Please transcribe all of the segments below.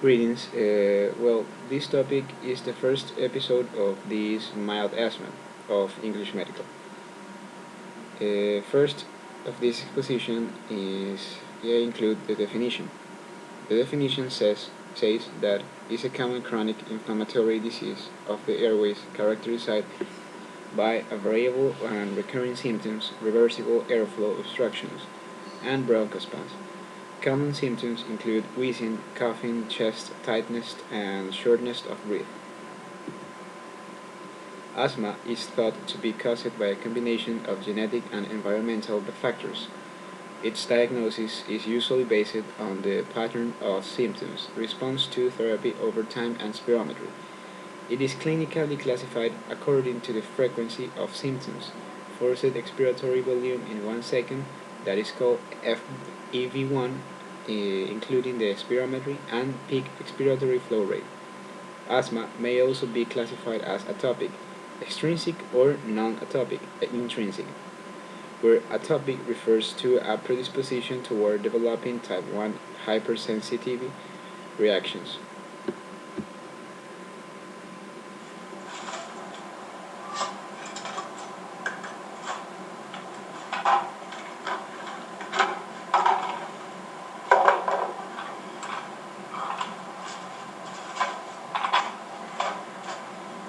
Greetings. Well, this topic is the first episode of this mild asthma of English Medical. First of this exposition is include the definition. The definition says that is a common chronic inflammatory disease of the airways characterized by a variable and recurring symptoms, reversible airflow obstructions, and bronchospasm. Common symptoms include wheezing, coughing, chest tightness, and shortness of breath. Asthma is thought to be caused by a combination of genetic and environmental factors. Its diagnosis is usually based on the pattern of symptoms, response to therapy over time, and spirometry. It is clinically classified according to the frequency of symptoms, forced expiratory volume in 1 second, that is called FEV1, including the spirometry, and peak expiratory flow rate. Asthma may also be classified as atopic, extrinsic, or non-atopic, intrinsic, where atopic refers to a predisposition toward developing type 1 hypersensitivity reactions.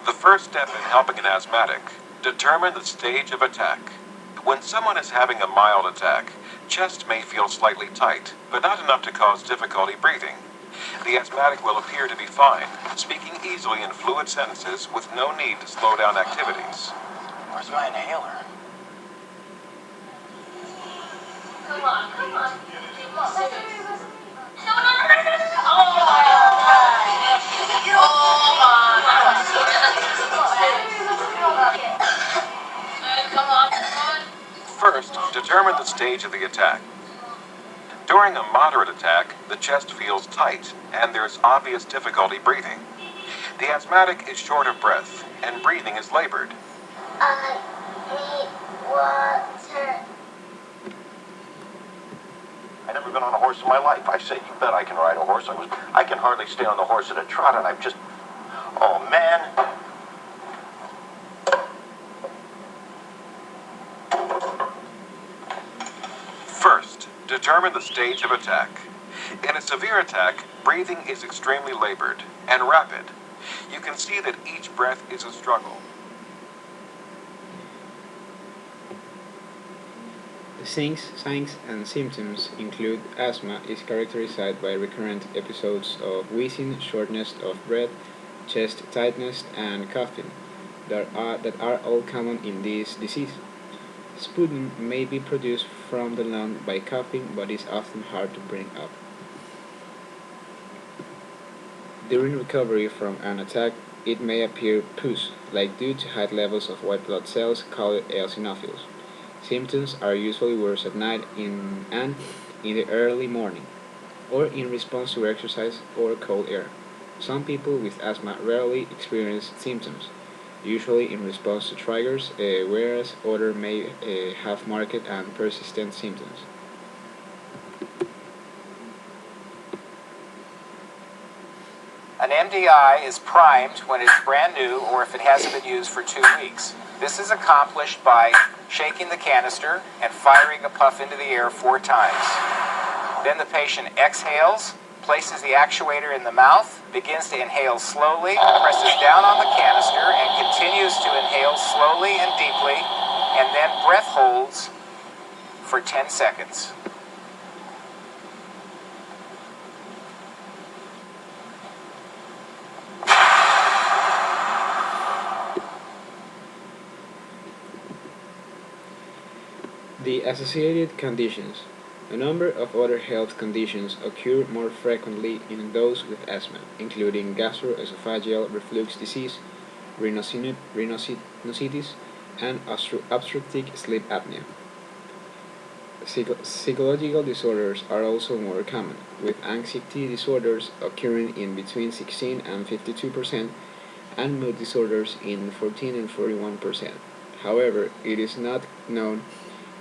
The first step in helping an asthmatic: determine the stage of attack. When someone is having a mild attack, chest may feel slightly tight, but not enough to cause difficulty breathing. The asthmatic will appear to be fine, speaking easily in fluid sentences with no need to slow down activities. Where's my inhaler? Come on, come on. No, no, no, no, no, no, no. Come on, come on. First, determine the stage of the attack. During a moderate attack, the chest feels tight and there's obvious difficulty breathing. The asthmatic is short of breath and breathing is labored. I need water. I've never been on a horse in my life. I say, you bet I can ride a horse. I can hardly stay on the horse at a trot, and oh man. First, determine the stage of attack. In a severe attack, breathing is extremely labored and rapid. You can see that each breath is a struggle. The signs and symptoms include asthma is characterized by recurrent episodes of wheezing, shortness of breath, chest tightness, and coughing that are all common in this disease. Sputum may be produced from the lung by coughing, but is often hard to bring up. During recovery from an attack, it may appear pus, like due to high levels of white blood cells called eosinophils. Symptoms are usually worse at night and in the early morning, or in response to exercise or cold air. Some people with asthma rarely experience symptoms, usually in response to triggers, whereas others may have marked and persistent symptoms. An MDI is primed when it's brand new or if it hasn't been used for 2 weeks. This is accomplished by shaking the canister and firing a puff into the air 4 times. Then the patient exhales, places the actuator in the mouth, begins to inhale slowly, presses down on the canister, and continues to inhale slowly and deeply, and then breath holds for 10 seconds. The associated conditions. A number of other health conditions occur more frequently in those with asthma, including gastroesophageal reflux disease, rhinosinusitis, and obstructive sleep apnea. Psychological disorders are also more common, with anxiety disorders occurring in between 16 and 52%, and mood disorders in 14 and 41%. However, it is not known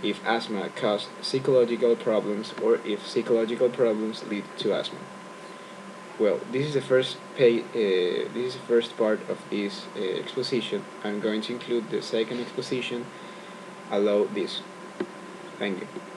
if asthma causes psychological problems or if psychological problems lead to asthma. Well, this is the first part of this exposition. I'm going to include the second exposition. Allow this. Thank you.